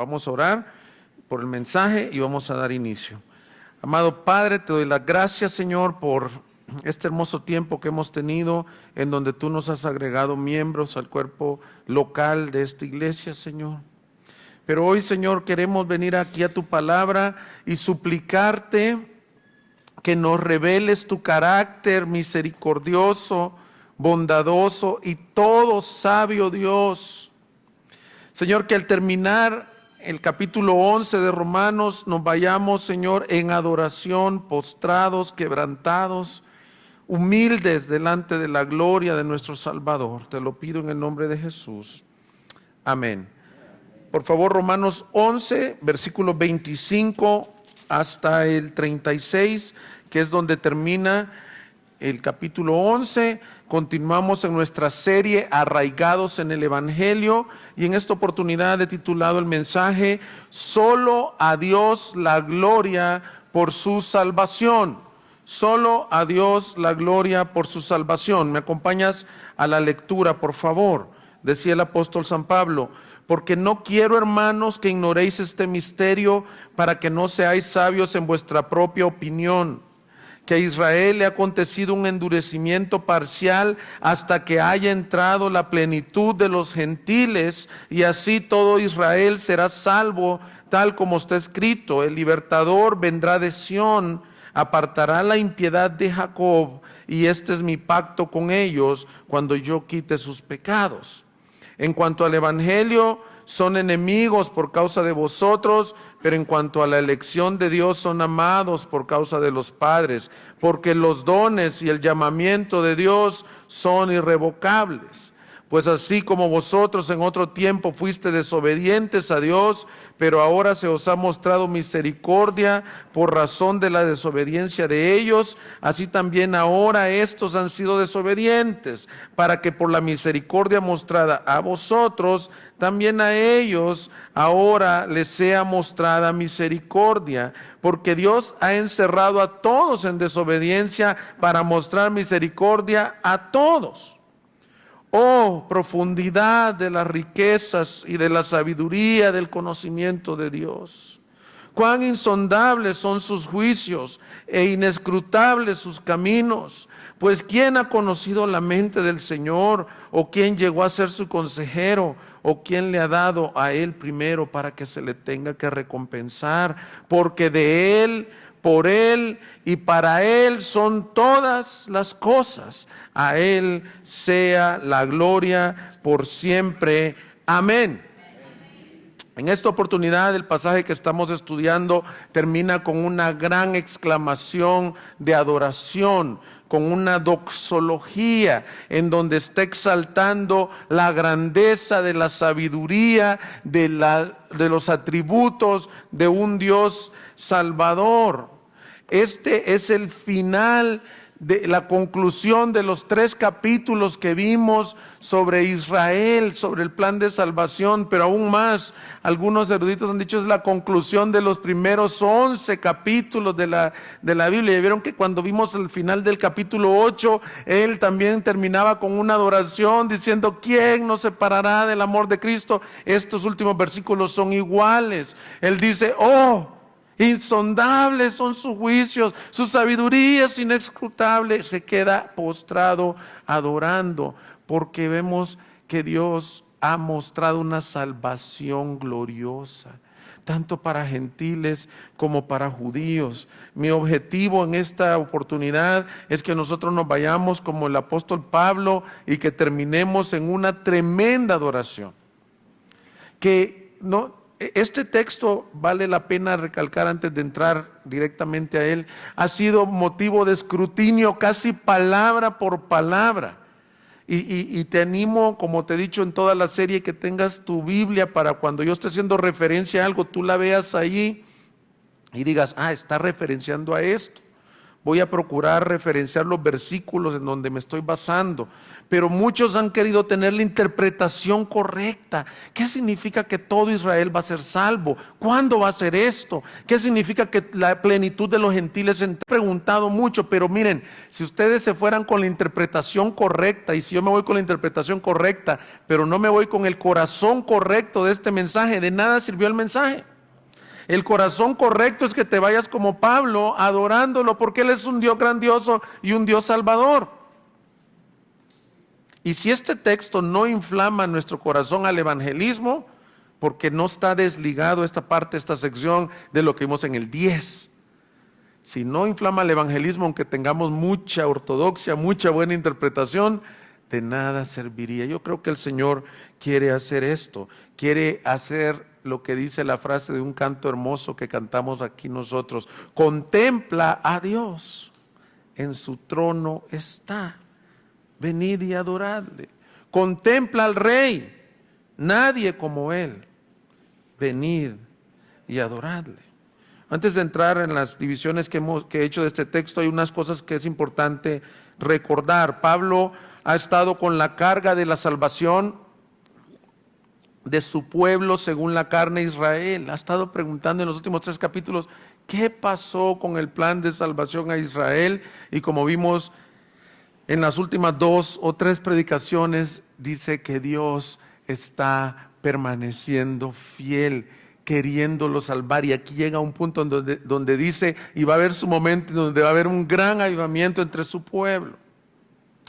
Vamos a orar por el mensaje y vamos a dar inicio. Amado Padre, te doy las gracias, Señor, por este hermoso tiempo que hemos tenido en donde tú nos has agregado miembros al cuerpo local de esta iglesia, Señor. Pero hoy, Señor, queremos venir aquí a tu palabra y suplicarte que nos reveles tu carácter misericordioso, bondadoso y todo sabio Dios. Señor, que al terminar el capítulo 11 de Romanos nos vayamos, Señor, en adoración, postrados, quebrantados, humildes delante de la gloria de nuestro Salvador. Te lo pido en el nombre de Jesús. Amén. Por favor, Romanos 11, versículo 25 hasta el 36, que es donde termina el capítulo 11. Continuamos en nuestra serie Arraigados en el Evangelio, y en esta oportunidad he titulado el mensaje Solo a Dios la gloria por su salvación. Solo a Dios la gloria por su salvación. ¿Me acompañas a la lectura, por favor? Decía el apóstol San Pablo: porque no quiero, hermanos, que ignoréis este misterio, para que no seáis sabios en vuestra propia opinión, que a Israel le ha acontecido un endurecimiento parcial hasta que haya entrado la plenitud de los gentiles, y así todo Israel será salvo, tal como está escrito: el libertador vendrá de Sión, apartará la impiedad de Jacob, y este es mi pacto con ellos cuando yo quite sus pecados. En cuanto al Evangelio, son enemigos por causa de vosotros, pero en cuanto a la elección de Dios, son amados por causa de los padres, porque los dones y el llamamiento de Dios son irrevocables. Pues así como vosotros en otro tiempo fuiste desobedientes a Dios, pero ahora se os ha mostrado misericordia por razón de la desobediencia de ellos, así también ahora estos han sido desobedientes, para que por la misericordia mostrada a vosotros, también a ellos ahora les sea mostrada misericordia, porque Dios ha encerrado a todos en desobediencia para mostrar misericordia a todos. Oh, profundidad de las riquezas y de la sabiduría del conocimiento de Dios. Cuán insondables son sus juicios e inescrutables sus caminos. Pues ¿quién ha conocido la mente del Señor? ¿O quién llegó a ser su consejero? ¿O quién le ha dado a él primero para que se le tenga que recompensar? Porque de él, por él y para él son todas las cosas. A él sea la gloria por siempre. Amén. En esta oportunidad, el pasaje que estamos estudiando termina con una gran exclamación de adoración, con una doxología en donde está exaltando la grandeza de la sabiduría, de los atributos de un Dios salvador. Este es el final de la conclusión de los 3 capítulos que vimos sobre Israel, sobre el plan de salvación, pero aún más, algunos eruditos han dicho es la conclusión de los primeros 11 capítulos de la Biblia. Y vieron que cuando vimos el final del capítulo 8, él también terminaba con una adoración diciendo: ¿quién nos separará del amor de Cristo? Estos últimos versículos son iguales. Él dice: oh, insondables son sus juicios, su sabiduría es inescrutable. Se queda postrado adorando, porque vemos que Dios ha mostrado una salvación gloriosa, tanto para gentiles como para judíos. Mi objetivo en esta oportunidad es que nosotros nos vayamos como el apóstol Pablo y que terminemos en una tremenda adoración. Este texto, vale la pena recalcar antes de entrar directamente a él, ha sido motivo de escrutinio casi palabra por palabra. Y te animo, como te he dicho en toda la serie, que tengas tu Biblia para cuando yo esté haciendo referencia a algo, tú la veas ahí y digas: está referenciando a esto. voy a procurar referenciar los versículos en donde me estoy basando, pero muchos han querido tener la interpretación correcta. ¿Qué significa que todo Israel va a ser salvo? ¿Cuándo va a ser esto? ¿Qué significa que la plenitud de los gentiles? Se han preguntado mucho, pero miren, si ustedes se fueran con la interpretación correcta, y si yo me voy con la interpretación correcta, pero no me voy con el corazón correcto de este mensaje, de nada sirvió el mensaje. El corazón correcto es que te vayas como Pablo, adorándolo, porque Él es un Dios grandioso y un Dios salvador. Y si este texto no inflama nuestro corazón al evangelismo, porque no está desligado esta parte, esta sección de lo que vimos en el 10. Si no inflama el evangelismo, aunque tengamos mucha ortodoxia, mucha buena interpretación, de nada serviría. Yo creo que el Señor quiere hacer esto, quiere hacer lo que dice la frase de un canto hermoso que cantamos aquí nosotros: contempla a Dios, en su trono está, venid y adoradle. Contempla al Rey, nadie como Él, venid y adoradle. Antes de entrar en las divisiones que he hecho de este texto, hay unas cosas que es importante recordar. Pablo ha estado con la carga de la salvación de su pueblo según la carne Israel. Ha estado preguntando en los últimos 3 capítulos qué pasó con el plan de salvación a Israel, y como vimos en las últimas 2 o 3 predicaciones, dice que Dios está permaneciendo fiel, queriéndolo salvar. Y aquí llega un punto donde dice, y va a haber su momento donde va a haber un gran avivamiento entre su pueblo.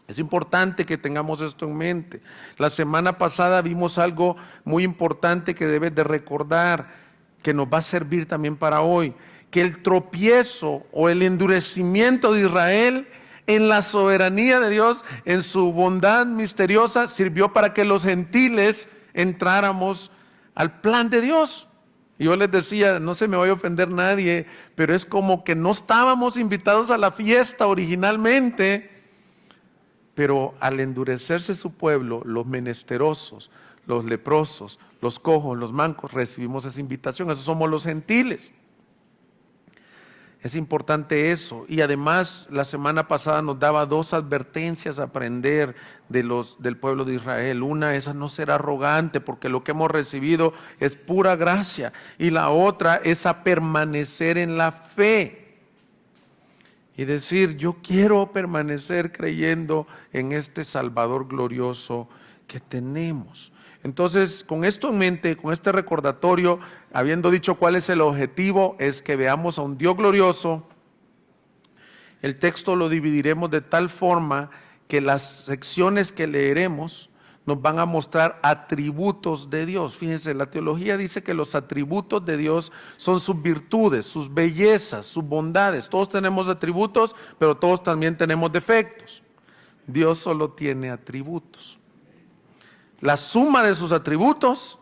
Es importante que tengamos esto en mente. La semana pasada vimos algo muy importante que debes de recordar, que nos va a servir también para hoy, que el tropiezo o el endurecimiento de Israel en la soberanía de Dios, en su bondad misteriosa, sirvió para que los gentiles entráramos al plan de Dios. Y yo les decía, no se me vaya a ofender nadie, pero es como que no estábamos invitados a la fiesta originalmente. Pero al endurecerse su pueblo, los menesterosos, los leprosos, los cojos, los mancos, recibimos esa invitación. Esos somos los gentiles. Es importante eso. Y además, la semana pasada nos daba 2 advertencias a aprender del pueblo de Israel. Una es a no ser arrogante, porque lo que hemos recibido es pura gracia. Y la otra es a permanecer en la fe. Y decir, yo quiero permanecer creyendo en este Salvador glorioso que tenemos. Entonces, con esto en mente, con este recordatorio, habiendo dicho cuál es el objetivo, es que veamos a un Dios glorioso. El texto lo dividiremos de tal forma que las secciones que leeremos nos van a mostrar atributos de Dios. Fíjense, la teología dice que los atributos de Dios son sus virtudes, sus bellezas, sus bondades. Todos tenemos atributos, pero todos también tenemos defectos. Dios solo tiene atributos. La suma de sus atributos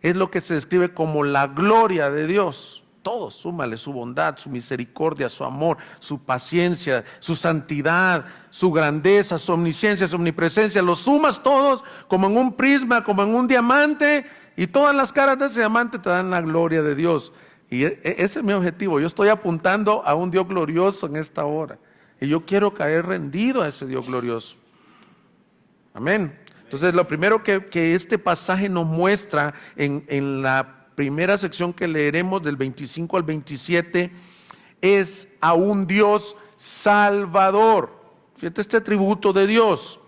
es lo que se describe como la gloria de Dios. Todos, súmale su bondad, su misericordia, su amor, su paciencia, su santidad, su grandeza, su omnisciencia, su omnipresencia. Los sumas todos como en un prisma, como en un diamante, y todas las caras de ese diamante te dan la gloria de Dios. Y ese es mi objetivo. Yo estoy apuntando a un Dios glorioso en esta hora. Y yo quiero caer rendido a ese Dios glorioso. Amén. Entonces, lo primero que este pasaje nos muestra en la primera sección que leeremos del 25 al 27 es a un Dios salvador. Fíjate este atributo de Dios.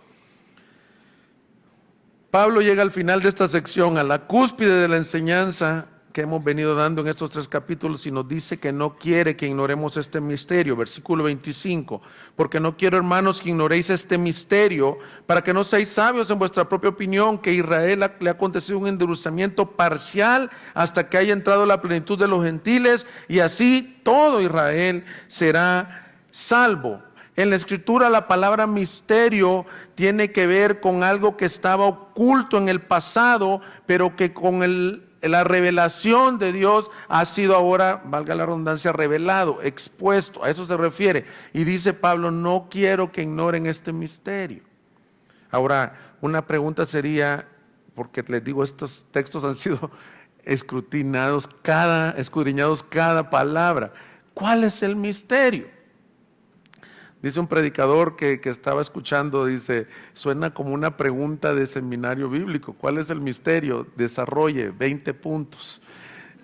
Pablo llega al final de esta sección, a la cúspide de la enseñanza que hemos venido dando en estos 3 capítulos, y nos dice que no quiere que ignoremos este misterio. Versículo 25, porque no quiero, hermanos, que ignoréis este misterio, para que no seáis sabios en vuestra propia opinión, que a Israel le ha acontecido un endurecimiento parcial hasta que haya entrado la plenitud de los gentiles, y así todo Israel será salvo. En la Escritura la palabra misterio tiene que ver con algo que estaba oculto en el pasado, pero que con la revelación de Dios ha sido ahora, valga la redundancia, revelado, expuesto. A eso se refiere. Y dice Pablo, no quiero que ignoren este misterio. Ahora, una pregunta sería, porque les digo, estos textos han sido escrutinados, escudriñados cada palabra. ¿Cuál es el misterio? Dice un predicador que estaba escuchando, dice, suena como una pregunta de seminario bíblico. ¿Cuál es el misterio? Desarrolle 20 puntos.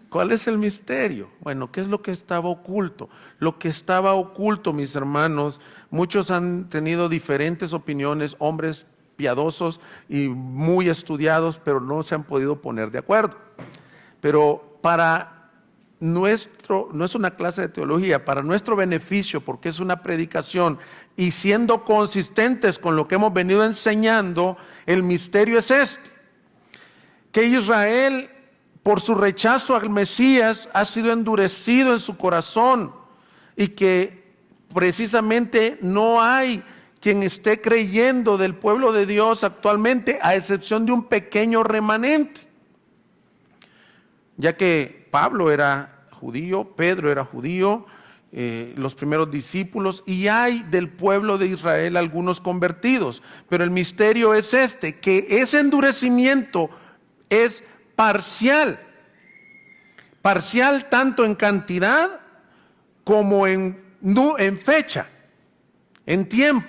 ¿Cuál es el misterio? Bueno, ¿qué es lo que estaba oculto? Lo que estaba oculto, mis hermanos, muchos han tenido diferentes opiniones, hombres piadosos y muy estudiados, pero no se han podido poner de acuerdo. Pero no es una clase de teología, para nuestro beneficio, porque es una predicación, y siendo consistentes con lo que hemos venido enseñando, el misterio es este: que Israel, por su rechazo al Mesías, ha sido endurecido en su corazón, y que precisamente no hay quien esté creyendo del pueblo de Dios actualmente, a excepción de un pequeño remanente. Ya que Pablo era judío, Pedro era judío, los primeros discípulos, y hay del pueblo de Israel algunos convertidos. Pero el misterio es este, que ese endurecimiento es parcial. Parcial tanto en cantidad como en fecha, en tiempo.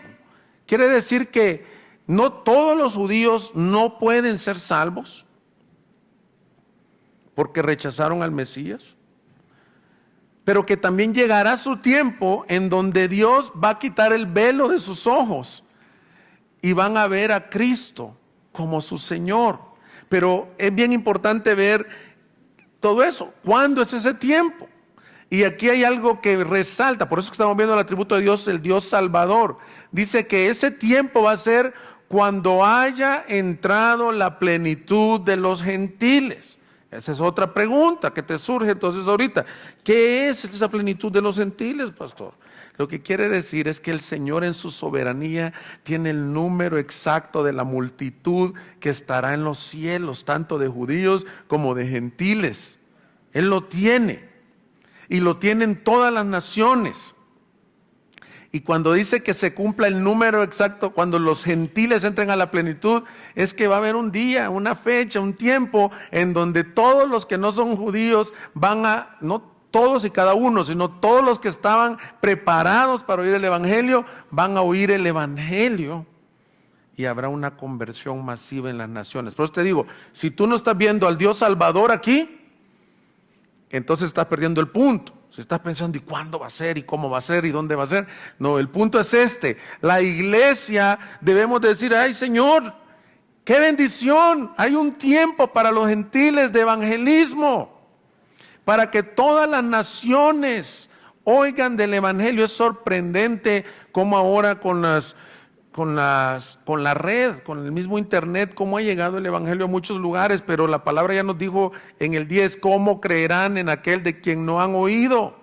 Quiere decir que no todos los judíos no pueden ser salvos porque rechazaron al Mesías, pero que también llegará su tiempo en donde Dios va a quitar el velo de sus ojos y van a ver a Cristo como su Señor. Pero es bien importante ver todo eso. ¿Cuándo es ese tiempo? Y aquí hay algo que resalta, por eso que estamos viendo el atributo de Dios, el Dios Salvador. Dice que ese tiempo va a ser cuando haya entrado la plenitud de los gentiles. Esa es otra pregunta que te surge entonces ahorita. ¿Qué es esa plenitud de los gentiles, pastor? Lo que quiere decir es que el Señor en su soberanía tiene el número exacto de la multitud que estará en los cielos, tanto de judíos como de gentiles. Él lo tiene. Y lo tienen todas las naciones. Y cuando dice que se cumpla el número exacto, cuando los gentiles entren a la plenitud, es que va a haber un día, una fecha, un tiempo en donde todos los que no son judíos van a, no todos y cada uno, sino todos los que estaban preparados para oír el evangelio, van a oír el evangelio. Y habrá una conversión masiva en las naciones. Por eso te digo, si tú no estás viendo al Dios Salvador aquí, entonces estás perdiendo el punto. Si estás pensando, ¿y cuándo va a ser? ¿Y cómo va a ser? ¿Y dónde va a ser? No, el punto es este. La iglesia debemos decir, ay Señor, qué bendición. Hay un tiempo para los gentiles de evangelismo, para que todas las naciones oigan del evangelio. Es sorprendente cómo ahora con la red, con el mismo internet, cómo ha llegado el evangelio a muchos lugares, pero la palabra ya nos dijo en el 10, ¿cómo creerán en aquel de quien no han oído?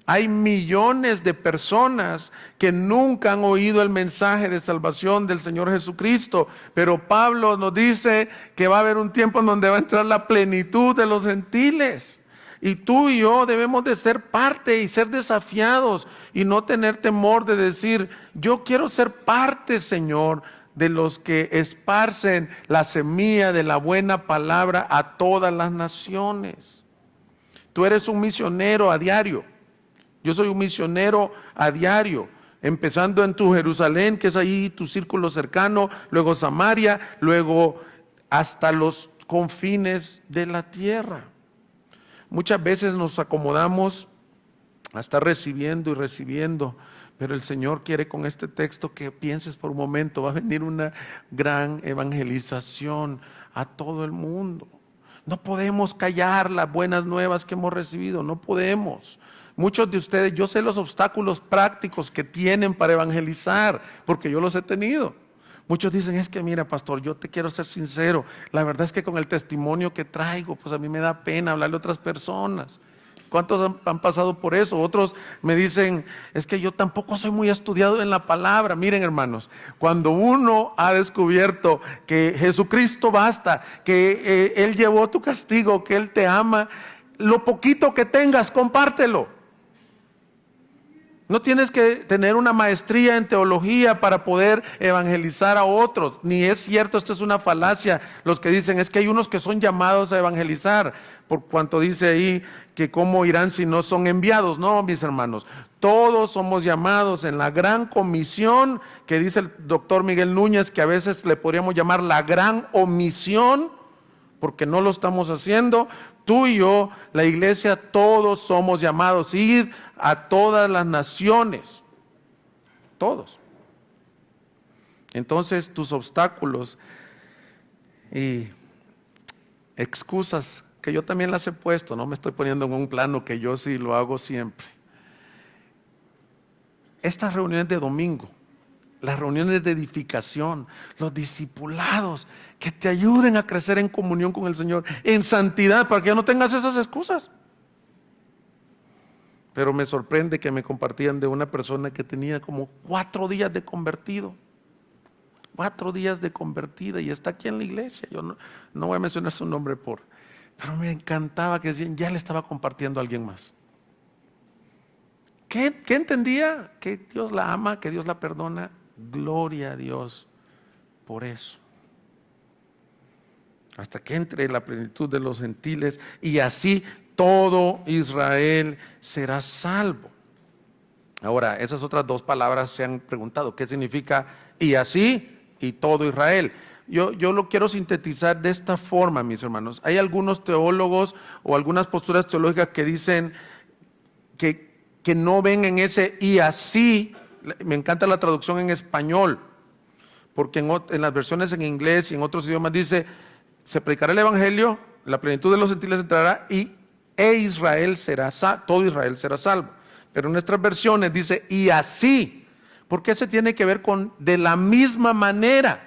Hay millones de personas que nunca han oído el mensaje de salvación del Señor Jesucristo, pero Pablo nos dice que va a haber un tiempo en donde va a entrar la plenitud de los gentiles. Y tú y yo debemos de ser parte y ser desafiados y no tener temor de decir, yo quiero ser parte, Señor, de los que esparcen la semilla de la buena palabra a todas las naciones. Tú eres un misionero a diario. Yo soy un misionero a diario, empezando en tu Jerusalén, que es ahí tu círculo cercano, luego Samaria, luego hasta los confines de la tierra. Muchas veces nos acomodamos a estar recibiendo y recibiendo, pero el Señor quiere con este texto que pienses por un momento, va a venir una gran evangelización a todo el mundo. No podemos callar las buenas nuevas que hemos recibido, no podemos. Muchos de ustedes, yo sé los obstáculos prácticos que tienen para evangelizar, porque yo los he tenido. Muchos dicen, es que mira, pastor, yo te quiero ser sincero, la verdad es que con el testimonio que traigo, pues a mí me da pena hablarle a otras personas. ¿Cuántos han pasado por eso? Otros me dicen, es que yo tampoco soy muy estudiado en la palabra. Miren, hermanos, cuando uno ha descubierto que Jesucristo basta, que Él llevó tu castigo, que Él te ama, lo poquito que tengas, compártelo. No tienes que tener una maestría en teología para poder evangelizar a otros, ni es cierto, esto es una falacia, los que dicen es que hay unos que son llamados a evangelizar, por cuanto dice ahí que cómo irán si no son enviados. No, mis hermanos, Todos somos llamados en la gran comisión que dice el doctor Miguel Núñez, que a veces le podríamos llamar la gran omisión, porque no lo estamos haciendo. Tú y yo, la iglesia, todos somos llamados a ir a todas las naciones, todos. Entonces tus obstáculos y excusas, que yo también las he puesto, no me estoy poniendo en un plano que yo sí lo hago siempre. Estas reuniones de domingo, las reuniones de edificación, los discipulados, que te ayuden a crecer en comunión con el Señor, en santidad, para que ya no tengas esas excusas. Pero me sorprende que me compartían de una persona que tenía como 4 días de convertido. 4 días de convertida y está aquí en la iglesia. Yo no voy a mencionar su nombre pero me encantaba que decían, ya le estaba compartiendo a alguien más. ¿Qué entendía? Que Dios la ama, que Dios la perdona. Gloria a Dios por eso. Hasta que entre la plenitud de los gentiles y así todo Israel será salvo. Ahora, esas otras 2 palabras se han preguntado, ¿qué significa y así y todo Israel? Yo lo quiero sintetizar de esta forma, mis hermanos. Hay algunos teólogos o algunas posturas teológicas que dicen que no ven en ese y así. Me encanta la traducción en español, porque en las versiones en inglés y en otros idiomas dice, se predicará el evangelio, la plenitud de los gentiles entrará Israel será salvo, todo Israel será salvo. Pero en nuestras versiones dice y así. ¿Por qué se tiene que ver con de la misma manera?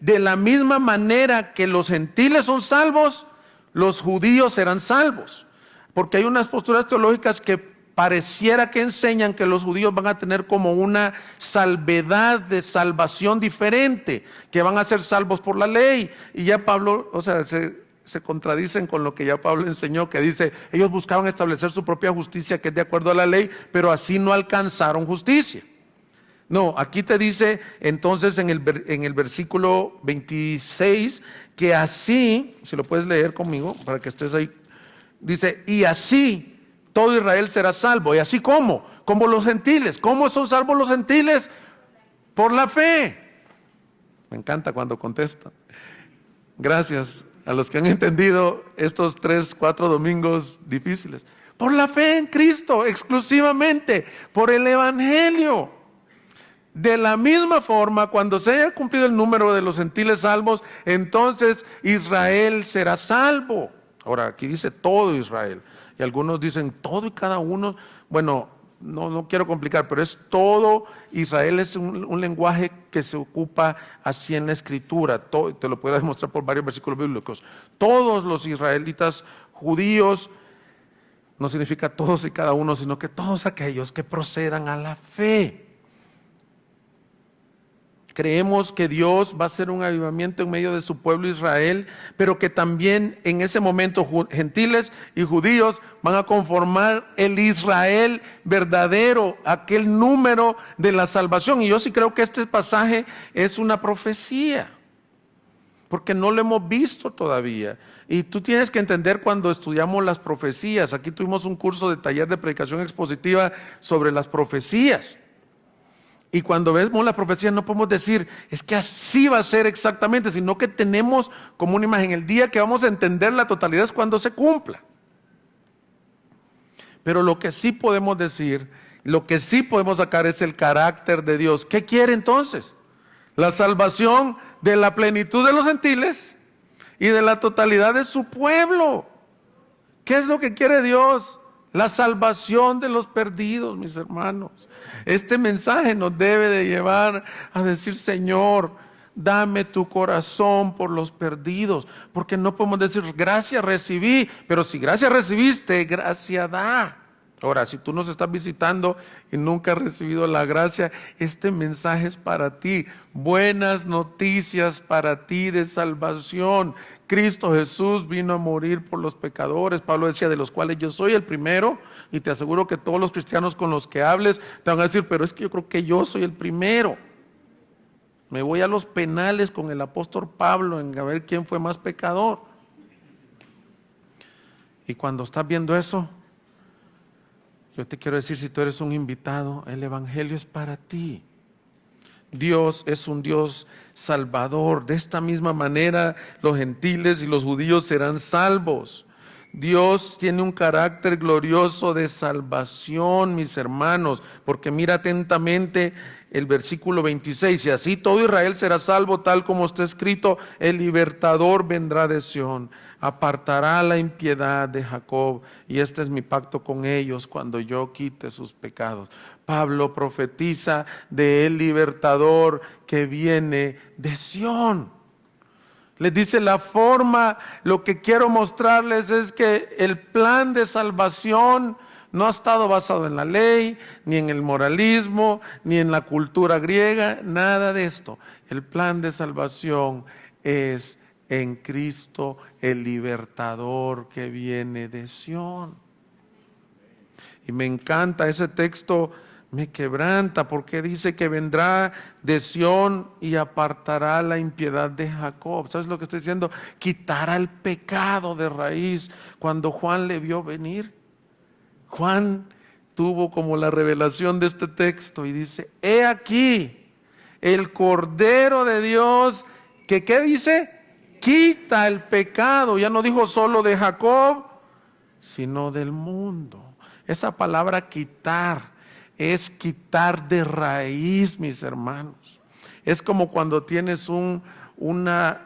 De la misma manera que los gentiles son salvos, los judíos serán salvos. Porque hay unas posturas teológicas que pareciera que enseñan que los judíos van a tener como una salvedad de salvación diferente, que van a ser salvos por la ley. Y ya Pablo, se contradicen con lo que ya Pablo enseñó, que dice, ellos buscaban establecer su propia justicia, que es de acuerdo a la ley, pero así no alcanzaron justicia. No, aquí te dice entonces en el versículo 26, que así, si lo puedes leer conmigo, para que estés ahí, dice, y así todo Israel será salvo. ¿Y así cómo? Como los gentiles. ¿Cómo son salvos los gentiles? Por la fe. Me encanta cuando contestan. Gracias a los que han entendido estos 3, 4 domingos difíciles. Por la fe en Cristo, exclusivamente, por el evangelio. De la misma forma, cuando se haya cumplido el número de los gentiles salvos, entonces Israel será salvo. Ahora, aquí dice todo Israel. Y algunos dicen todo y cada uno. Bueno, no quiero complicar, pero es todo Israel. Es un lenguaje que se ocupa así en la escritura. Te lo puedo demostrar por varios versículos bíblicos. Todos los israelitas judíos no significa todos y cada uno, sino que todos aquellos que procedan a la fe. Creemos que Dios va a hacer un avivamiento en medio de su pueblo Israel, pero que también en ese momento gentiles y judíos van a conformar el Israel verdadero, aquel número de la salvación. Y yo sí creo que este pasaje es una profecía, porque no lo hemos visto todavía. Y tú tienes que entender cuando estudiamos las profecías. Aquí tuvimos un curso de taller de predicación expositiva sobre las profecías. Y cuando vemos la profecía no podemos decir, es que así va a ser exactamente, sino que tenemos como una imagen. El día que vamos a entender la totalidad es cuando se cumpla. Pero lo que sí podemos decir, lo que sí podemos sacar es el carácter de Dios. ¿Qué quiere entonces? La salvación de la plenitud de los gentiles y de la totalidad de su pueblo. ¿Qué es lo que quiere Dios? La salvación de los perdidos, mis hermanos. Este mensaje nos debe de llevar a decir, Señor, dame tu corazón por los perdidos. Porque no podemos decir, gracias recibí, pero si gracias recibiste, gracia da. Ahora, si tú nos estás visitando y nunca has recibido la gracia, este mensaje es para ti. Buenas noticias para ti de salvación. Cristo Jesús vino a morir por los pecadores. Pablo decía, de los cuales yo soy el primero. Y te aseguro que todos los cristianos con los que hables te van a decir, pero es que yo creo que yo soy el primero. Me voy a los penales con el apóstol Pablo en a ver quién fue más pecador. Y cuando estás viendo eso, Yo te quiero decir, si tú eres un invitado, el evangelio es para ti. Dios es un Dios salvador. De esta misma manera los gentiles y los judíos serán salvos. Dios tiene un carácter glorioso de salvación, mis hermanos, porque mira atentamente el versículo 26, y así todo Israel será salvo, tal como está escrito, el libertador vendrá de Sión, apartará la impiedad de Jacob, y este es mi pacto con ellos cuando yo quite sus pecados. Pablo profetiza del libertador que viene de Sión. Les dice la forma, lo que quiero mostrarles es que el plan de salvación no ha estado basado en la ley, ni en el moralismo, ni en la cultura griega, nada de esto. El plan de salvación es en Cristo, el libertador que viene de Sión. Y me encanta ese texto. Me quebranta porque dice que vendrá de Sión y apartará la impiedad de Jacob. ¿Sabes lo que está diciendo? Quitará el pecado de raíz. Cuando Juan le vio venir, Juan tuvo como la revelación de este texto y dice: he aquí el Cordero de Dios que, ¿qué dice? Quita el pecado. Ya no dijo solo de Jacob, sino del mundo. Esa palabra quitar es quitar de raíz, mis hermanos. Es como cuando tienes una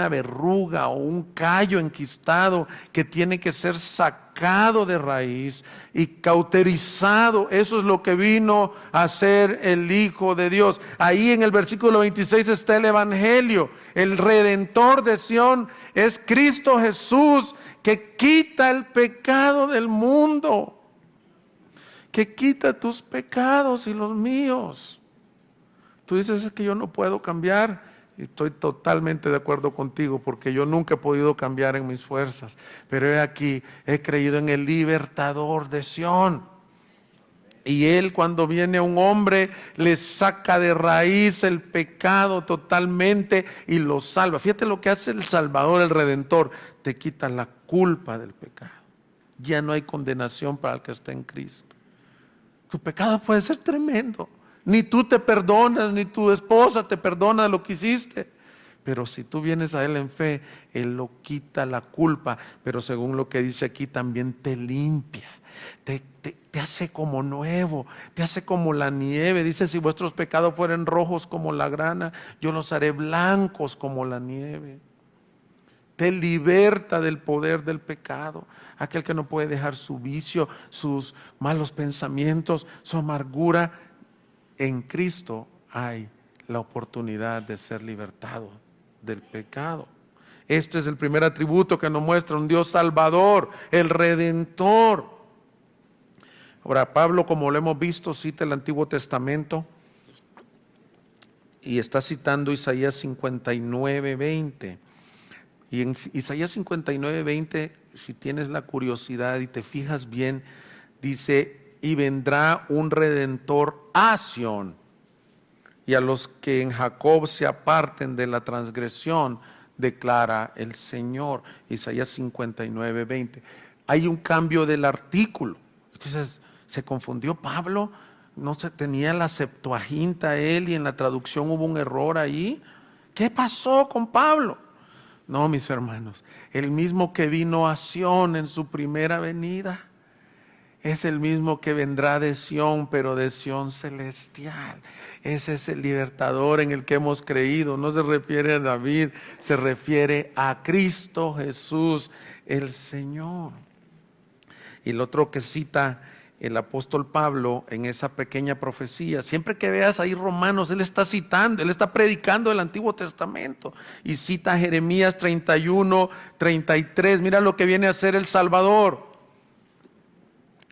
verruga o un callo enquistado que tiene que ser sacado de raíz y cauterizado. Eso es lo que vino a hacer el Hijo de Dios. Ahí en el versículo 26 está el evangelio. El Redentor de Sión es Cristo Jesús, que quita el pecado del mundo, que quita tus pecados y los míos. Tú dices: es que yo no puedo cambiar. Y estoy totalmente de acuerdo contigo, porque yo nunca he podido cambiar en mis fuerzas. Pero he aquí, he creído en el libertador de Sión. Y Él, cuando viene a un hombre, le saca de raíz el pecado totalmente y lo salva. Fíjate lo que hace el Salvador, el Redentor: te quita la culpa del pecado. Ya no hay condenación para el que está en Cristo. Tu pecado puede ser tremendo. Ni tú te perdonas, ni tu esposa te perdona lo que hiciste. Pero si tú vienes a Él en fe, Él lo quita la culpa. Pero según lo que dice aquí, también te limpia. Te hace como nuevo, te hace como la nieve. Dice: si vuestros pecados fueren rojos como la grana, yo los haré blancos como la nieve. Te liberta del poder del pecado. Aquel que no puede dejar su vicio, sus malos pensamientos, su amargura, en Cristo hay la oportunidad de ser libertado del pecado. Este es el primer atributo que nos muestra un Dios salvador, el Redentor. Ahora, Pablo, como lo hemos visto, cita el Antiguo Testamento y está citando Isaías 59:20. Y en Isaías 59:20, si tienes la curiosidad y te fijas bien, dice: y vendrá un Redentor a Sión, y a los que en Jacob se aparten de la transgresión, declara el Señor. Isaías 59:20. Hay un cambio del artículo. Entonces, ¿se confundió Pablo? ¿No se tenía la Septuaginta él y en la traducción hubo un error ahí? ¿Qué pasó con Pablo? No, mis hermanos, el mismo que vino a Sión en su primera venida es el mismo que vendrá de Sión, pero de Sión celestial. Ese es el libertador en el que hemos creído. No se refiere a David, se refiere a Cristo Jesús, el Señor. Y el otro que cita el apóstol Pablo en esa pequeña profecía, siempre que veas ahí Romanos, él está citando, él está predicando el Antiguo Testamento y cita Jeremías 31:33. Mira lo que viene a ser el Salvador.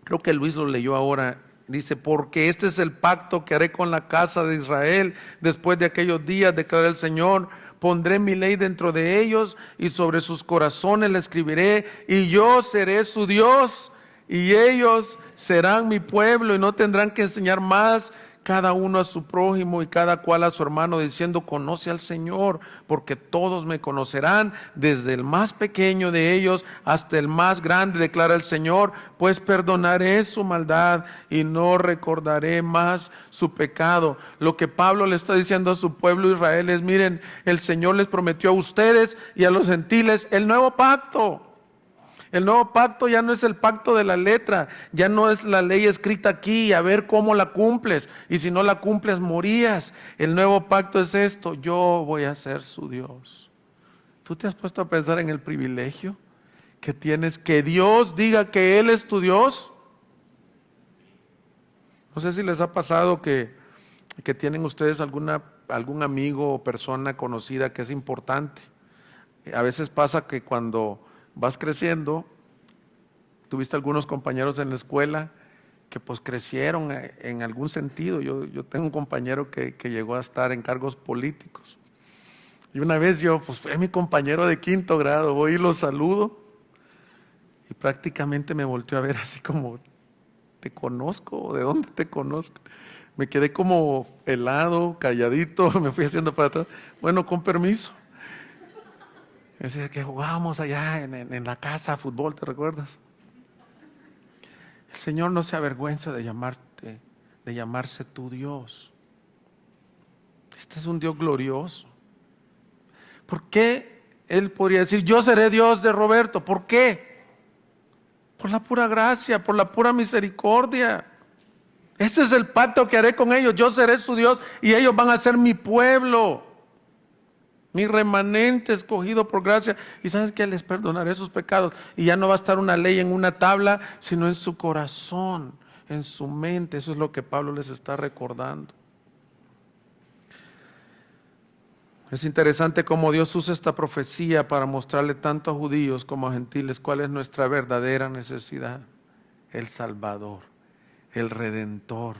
Creo que Luis lo leyó ahora. Dice: porque este es el pacto que haré con la casa de Israel después de aquellos días, declara el Señor. Pondré mi ley dentro de ellos y sobre sus corazones la escribiré, y yo seré su Dios y ellos serán mi pueblo, y no tendrán que enseñar más cada uno a su prójimo y cada cual a su hermano, diciendo: conoce al Señor, porque todos me conocerán, desde el más pequeño de ellos hasta el más grande, declara el Señor, pues perdonaré su maldad y no recordaré más su pecado. Lo que Pablo le está diciendo a su pueblo Israel es: miren, el Señor les prometió a ustedes y a los gentiles el nuevo pacto. El nuevo pacto ya no es el pacto de la letra, ya no es la ley escrita aquí, a ver cómo la cumples, y si no la cumples morías. El nuevo pacto es esto: yo voy a ser su Dios. ¿Tú te has puesto a pensar en el privilegio que tienes, que Dios diga que Él es tu Dios? No sé si les ha pasado que tienen ustedes algún amigo o persona conocida que es importante. A veces pasa que cuando vas creciendo, tuviste algunos compañeros en la escuela que pues crecieron en algún sentido. Yo tengo un compañero que llegó a estar en cargos políticos. Y una vez pues fue mi compañero de 5º grado, voy y lo saludo y prácticamente me volteó a ver así como: ¿te conozco? ¿De dónde te conozco? Me quedé como helado, calladito, me fui haciendo para atrás. Bueno, con permiso. Es decir, que jugábamos allá en la casa a fútbol, ¿te recuerdas? El Señor no se avergüenza de llamarse tu Dios. Este es un Dios glorioso. ¿Por qué Él podría decir: yo seré Dios de Roberto? ¿Por qué? Por la pura gracia, por la pura misericordia. Ese es el pacto que haré con ellos. Yo seré su Dios y ellos van a ser mi pueblo, mi remanente escogido por gracia. Y ¿sabes qué? Les perdonaré sus pecados. Y ya no va a estar una ley en una tabla, sino en su corazón, en su mente. Eso es lo que Pablo les está recordando. Es interesante cómo Dios usa esta profecía para mostrarle tanto a judíos como a gentiles cuál es nuestra verdadera necesidad: el Salvador, el Redentor,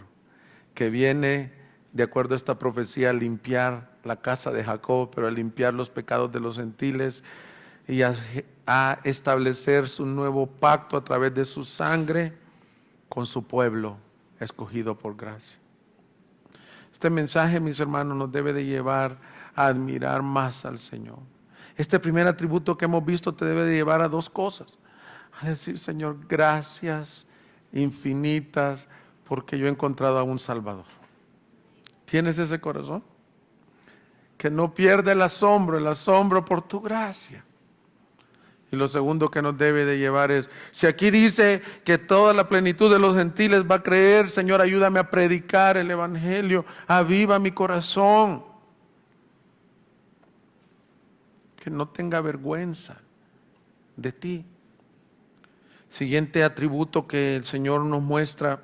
que viene, de acuerdo a esta profecía, a limpiar la casa de Jacob, pero a limpiar los pecados de los gentiles y a establecer su nuevo pacto a través de su sangre con su pueblo escogido por gracia. Este mensaje, mis hermanos, nos debe de llevar a admirar más al Señor. Este primer atributo que hemos visto te debe de llevar a 2 cosas: a decir: Señor, gracias infinitas porque yo he encontrado a un Salvador. ¿Tienes ese corazón? Que no pierde el asombro por tu gracia. Y lo segundo que nos debe de llevar es: si aquí dice que toda la plenitud de los gentiles va a creer, Señor, ayúdame a predicar el evangelio, aviva mi corazón, que no tenga vergüenza de ti. Siguiente atributo que el Señor nos muestra,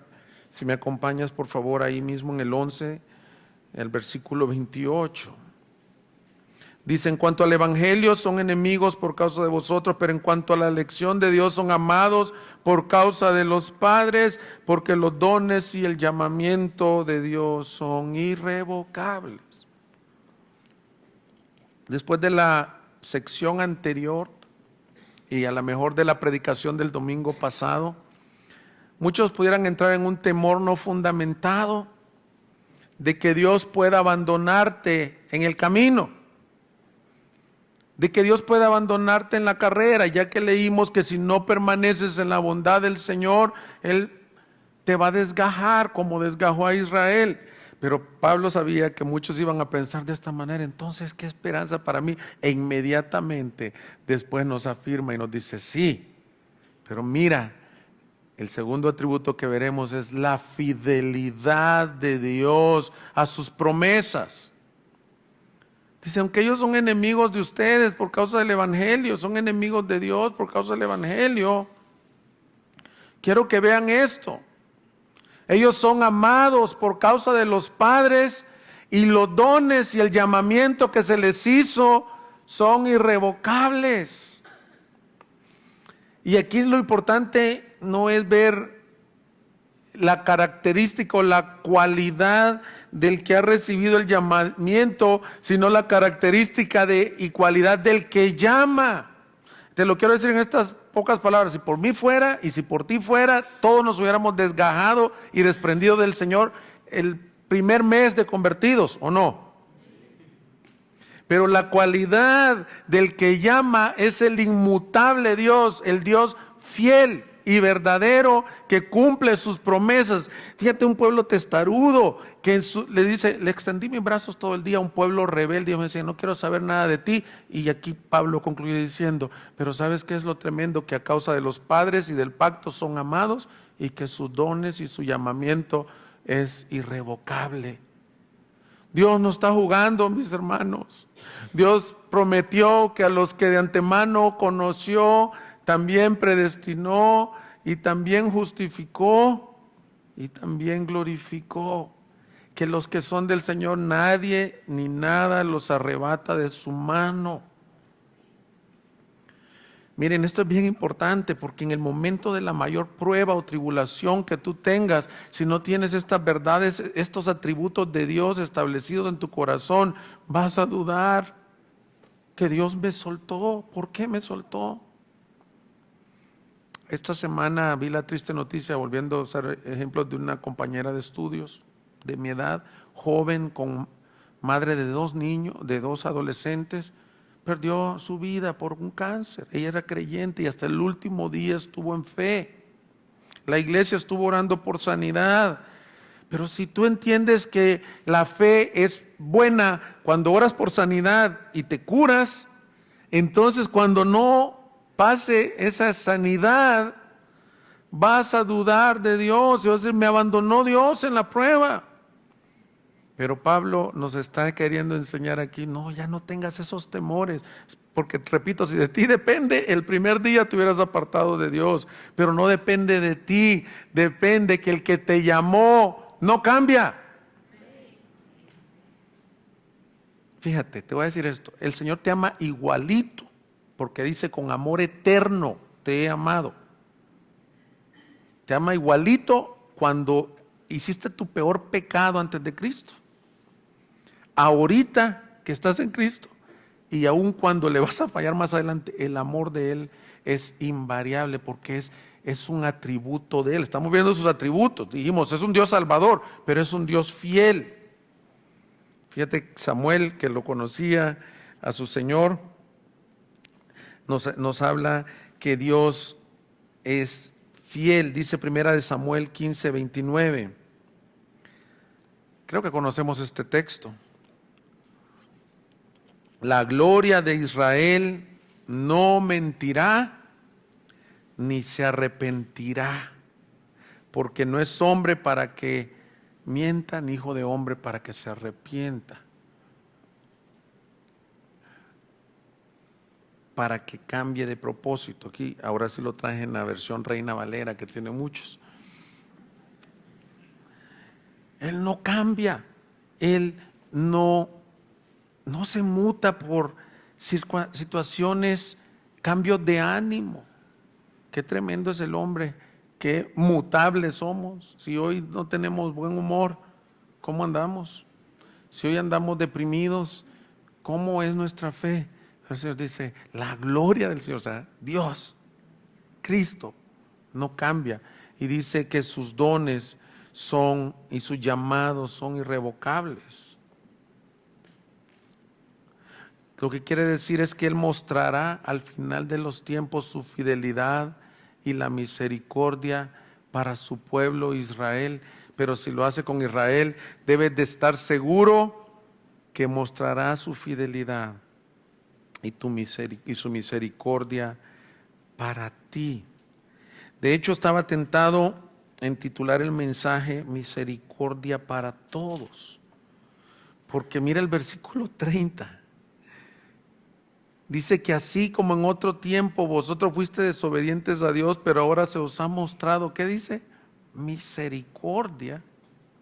si me acompañas por favor ahí mismo en el 11, el versículo 28. Dice: en cuanto al evangelio son enemigos por causa de vosotros, pero en cuanto a la elección de Dios son amados por causa de los padres, porque los dones y el llamamiento de Dios son irrevocables. Después de la sección anterior y a lo mejor de la predicación del domingo pasado, muchos pudieran entrar en un temor no fundamentado de que Dios pueda abandonarte en el camino, de que Dios pueda abandonarte en la carrera, ya que leímos que si no permaneces en la bondad del Señor, Él te va a desgajar como desgajó a Israel. Pero Pablo sabía que muchos iban a pensar de esta manera: entonces, ¿qué esperanza para mí? E inmediatamente después nos afirma y nos dice: sí, pero mira, el segundo atributo que veremos es la fidelidad de Dios a sus promesas. Dice: aunque ellos son enemigos de ustedes por causa del evangelio, son enemigos de Dios por causa del evangelio, quiero que vean esto: ellos son amados por causa de los padres y los dones y el llamamiento que se les hizo son irrevocables. Y aquí lo importante no es ver la característica o la cualidad del que ha recibido el llamamiento, sino la característica y cualidad del que llama. Te lo quiero decir en estas pocas palabras: si por mí fuera y si por ti fuera, todos nos hubiéramos desgajado y desprendido del Señor. El primer mes de convertidos, ¿o no? Pero la cualidad del que llama es el inmutable Dios, el Dios fiel y verdadero que cumple sus promesas. Fíjate, un pueblo testarudo que le dice, le extendí mis brazos todo el día, un pueblo rebelde. Dios me decía, no quiero saber nada de ti. Y aquí Pablo concluye diciendo, pero ¿sabes qué es lo tremendo? Que a causa de los padres y del pacto son amados y que sus dones y su llamamiento es irrevocable. Dios no está jugando, mis hermanos. Dios prometió que a los que de antemano conoció, también predestinó y también justificó y también glorificó. Que los que son del Señor, nadie ni nada los arrebata de su mano. Miren, esto es bien importante porque en el momento de la mayor prueba o tribulación que tú tengas, si no tienes estas verdades, estos atributos de Dios establecidos en tu corazón, vas a dudar que Dios me soltó. ¿Por qué me soltó? Esta semana vi la triste noticia, volviendo a usar ejemplos de una compañera de estudios de mi edad, joven, con madre de 2 niños, de 2 adolescentes. Perdió su vida por un cáncer. Ella era creyente y hasta el último día estuvo en fe. La iglesia estuvo orando por sanidad. Pero si tú entiendes que la fe es buena cuando oras por sanidad y te curas, entonces cuando no pase esa sanidad, vas a dudar de Dios y vas a decir, me abandonó Dios en la prueba. Pero Pablo nos está queriendo enseñar aquí, no, ya no tengas esos temores, porque repito, si de ti depende, el primer día te hubieras apartado de Dios, pero no depende de ti, depende que el que te llamó no cambia. Fíjate, te voy a decir esto, el Señor te ama igualito, porque dice, con amor eterno te he amado. Te ama igualito cuando hiciste tu peor pecado antes de Cristo. Ahorita que estás en Cristo y aun cuando le vas a fallar más adelante, el amor de Él es invariable porque es un atributo de Él. Estamos viendo sus atributos. Dijimos, es un Dios salvador, pero es un Dios fiel. Fíjate, Samuel, que lo conocía a su Señor, nos habla que Dios es fiel. Dice 1 Samuel 15:29. Creo que conocemos este texto. La gloria de Israel no mentirá ni se arrepentirá, porque no es hombre para que mienta, ni hijo de hombre para que se arrepienta. Para que cambie de propósito. Aquí, ahora sí lo traje en la versión Reina Valera, que tiene muchos. Él no cambia, Él no se muta por situaciones, cambios de ánimo. Qué tremendo es el hombre, qué mutables somos. Si hoy no tenemos buen humor, ¿cómo andamos? Si hoy andamos deprimidos, ¿cómo es nuestra fe? El Señor dice, la gloria del Señor, o sea, Dios, Cristo, no cambia. Y dice que sus dones son y sus llamados son irrevocables. Lo que quiere decir es que Él mostrará al final de los tiempos su fidelidad y la misericordia para su pueblo Israel. Pero si lo hace con Israel, debes de estar seguro que mostrará su fidelidad y su misericordia para ti. De hecho, estaba tentado en titular el mensaje Misericordia para todos. Porque mira el versículo 30. Dice que así como en otro tiempo vosotros fuiste desobedientes a Dios, pero ahora se os ha mostrado, ¿qué dice? Misericordia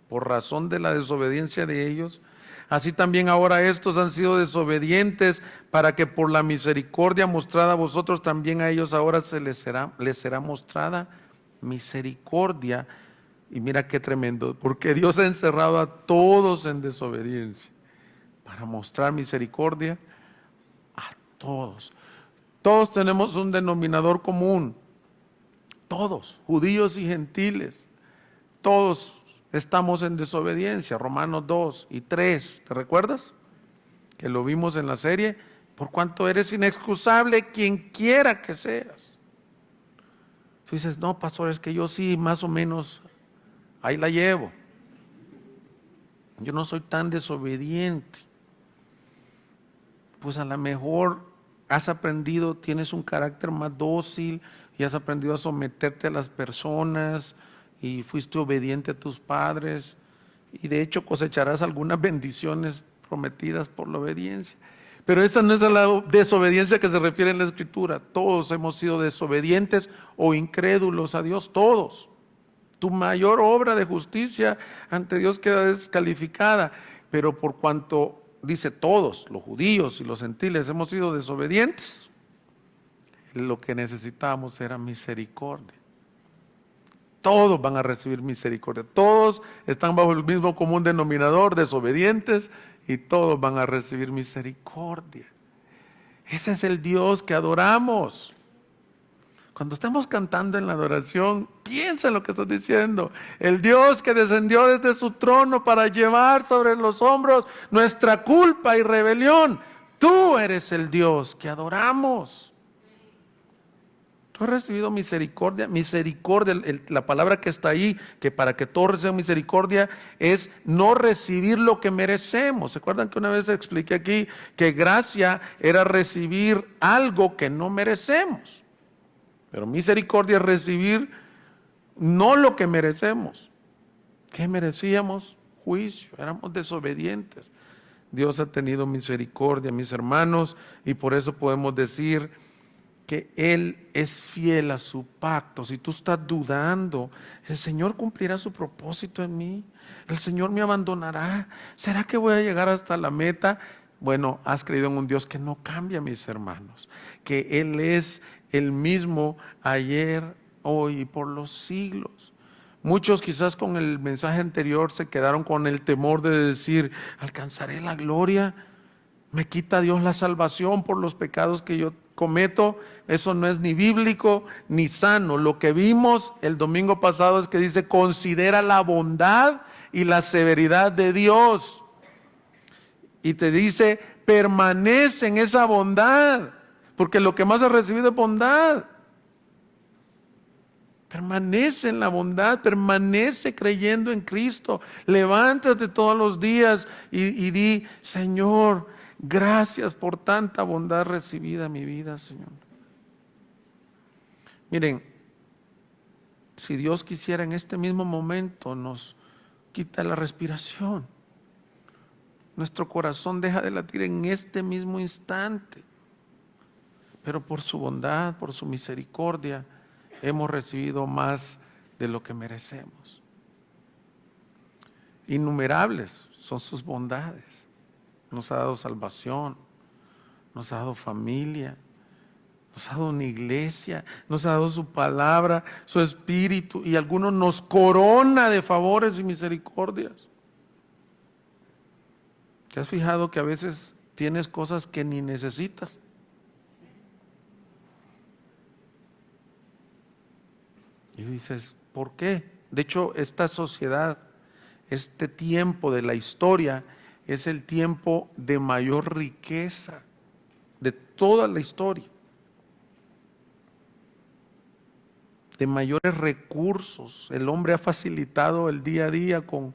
por razón de la desobediencia de ellos. Así también ahora estos han sido desobedientes para que por la misericordia mostrada a vosotros también a ellos ahora les será mostrada misericordia. Y mira qué tremendo, porque Dios ha encerrado a todos en desobediencia para mostrar misericordia a todos. Todos tenemos un denominador común, todos, judíos y gentiles, todos estamos en desobediencia. Romanos 2 y 3, ¿te recuerdas? Que lo vimos en la serie. Por cuanto eres inexcusable, quien quiera que seas. Tú dices, no, pastor, es que yo sí, más o menos, ahí la llevo. Yo no soy tan desobediente. Pues a lo mejor has aprendido, tienes un carácter más dócil y has aprendido a someterte a las personas y fuiste obediente a tus padres y de hecho cosecharás algunas bendiciones prometidas por la obediencia. Pero esa no es la desobediencia que se refiere en la Escritura. Todos hemos sido desobedientes o incrédulos a Dios, todos. Tu mayor obra de justicia ante Dios queda descalificada, pero por cuanto dice todos, los judíos y los gentiles, hemos sido desobedientes, lo que necesitábamos era misericordia. Todos van a recibir misericordia, todos están bajo el mismo común denominador, desobedientes, y todos van a recibir misericordia. Ese es el Dios que adoramos. Cuando estamos cantando en la adoración, piensa en lo que estás diciendo. El Dios que descendió desde su trono para llevar sobre los hombros nuestra culpa y rebelión. Tú eres el Dios que adoramos. Tú has recibido misericordia. Misericordia, la palabra que está ahí, que para que todos reciban misericordia, es no recibir lo que merecemos. ¿Se acuerdan que una vez expliqué aquí que gracia era recibir algo que no merecemos? Pero misericordia es recibir no lo que merecemos. ¿Qué merecíamos? Juicio, éramos desobedientes. Dios ha tenido misericordia, mis hermanos, y por eso podemos decir que Él es fiel a su pacto. Si tú estás dudando, ¿el Señor cumplirá su propósito en mí? ¿El Señor me abandonará? ¿Será que voy a llegar hasta la meta? Bueno, has creído en un Dios que no cambia, mis hermanos, que Él es el mismo ayer, hoy y por los siglos. Muchos quizás con el mensaje anterior se quedaron con el temor de decir, ¿alcanzaré la gloria? ¿Me quita Dios la salvación por los pecados que yo cometo? Eso no es ni bíblico ni sano. Lo que vimos el domingo pasado es que dice, considera la bondad y la severidad de Dios. Y te dice, permanece en esa bondad. Porque lo que más has recibido es bondad. Permanece en la bondad, permanece creyendo en Cristo. Levántate todos los días y di, Señor, gracias por tanta bondad recibida en mi vida, Señor. Miren, si Dios quisiera en este mismo momento nos quita la respiración. Nuestro corazón deja de latir en este mismo instante. Pero por su bondad, por su misericordia, hemos recibido más de lo que merecemos. Innumerables son sus bondades. Nos ha dado salvación, nos ha dado familia, nos ha dado una iglesia, nos ha dado su palabra, su espíritu, y algunos nos corona de favores y misericordias. ¿Te has fijado que a veces tienes cosas que ni necesitas? Y dices, ¿por qué? De hecho, esta sociedad, este tiempo de la historia, es el tiempo de mayor riqueza de toda la historia, de mayores recursos. El hombre ha facilitado el día a día con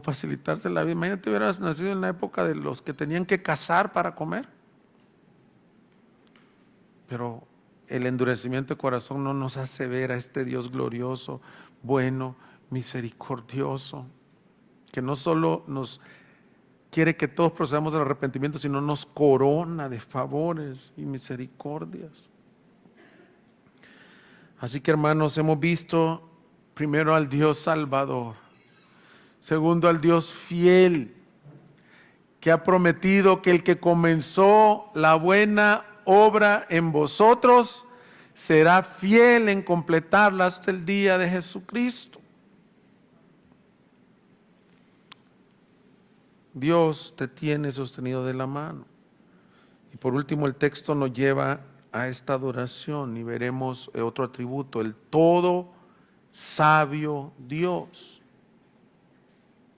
facilitarse la vida. Imagínate, hubieras nacido en la época de los que tenían que cazar para comer. Pero el endurecimiento de corazón no nos hace ver a este Dios glorioso, bueno, misericordioso, que no solo nos quiere que todos procedamos al arrepentimiento, sino nos corona de favores y misericordias. Así que, hermanos, hemos visto primero al Dios Salvador, segundo al Dios fiel, que ha prometido que el que comenzó la buena obra en vosotros será fiel en completarla hasta el día de Jesucristo. Dios te tiene sostenido de la mano. Y por último, el texto nos lleva a esta adoración y veremos otro atributo, el todo sabio Dios.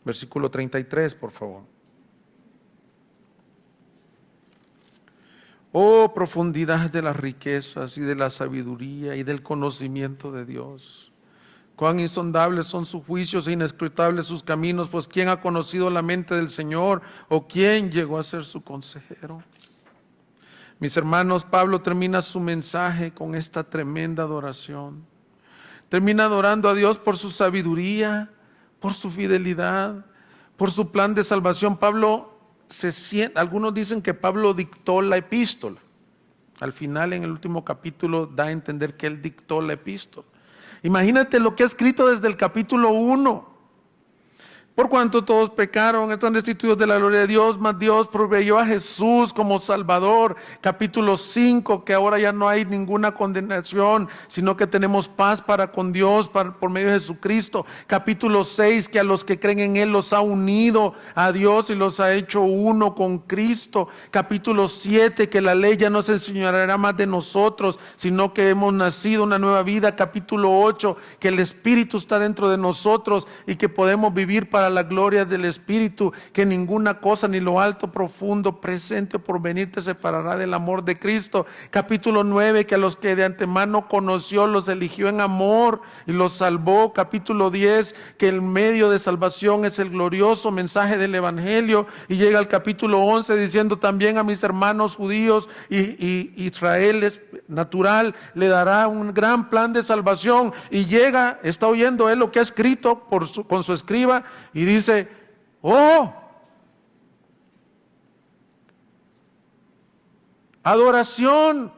Versículo 33, por favor. Oh, profundidad de las riquezas y de la sabiduría y del conocimiento de Dios. Cuán insondables son sus juicios e inescrutables sus caminos, pues ¿quién ha conocido la mente del Señor o quién llegó a ser su consejero? Mis hermanos, Pablo termina su mensaje con esta tremenda adoración. Termina adorando a Dios por su sabiduría, por su fidelidad, por su plan de salvación. Algunos dicen que Pablo dictó la epístola. Al final, en el último capítulo, da a entender que él dictó la epístola. Imagínate lo que ha escrito desde el capítulo 1. Por cuanto todos pecaron, están destituidos de la gloria de Dios, mas Dios proveyó a Jesús como Salvador. Capítulo 5, que ahora ya no hay ninguna condenación, sino que tenemos paz para con Dios por medio de Jesucristo. Capítulo 6, que a los que creen en Él los ha unido a Dios y los ha hecho uno con Cristo. Capítulo 7, que la ley ya no se enseñoreará más de nosotros, sino que hemos nacido una nueva vida. Capítulo 8, que el Espíritu está dentro de nosotros y que podemos vivir para la gloria del Espíritu, que ninguna cosa, ni lo alto, profundo, presente o por venir te separará del amor de Cristo. Capítulo 9, que a los que de antemano conoció los eligió en amor y los salvó. Capítulo 10, que el medio de salvación es el glorioso mensaje del Evangelio, y llega al capítulo 11 diciendo también a mis hermanos judíos y Israel es natural, le dará un gran plan de salvación. Y llega, está oyendo él lo que ha escrito con su escriba, y dice, oh, adoración.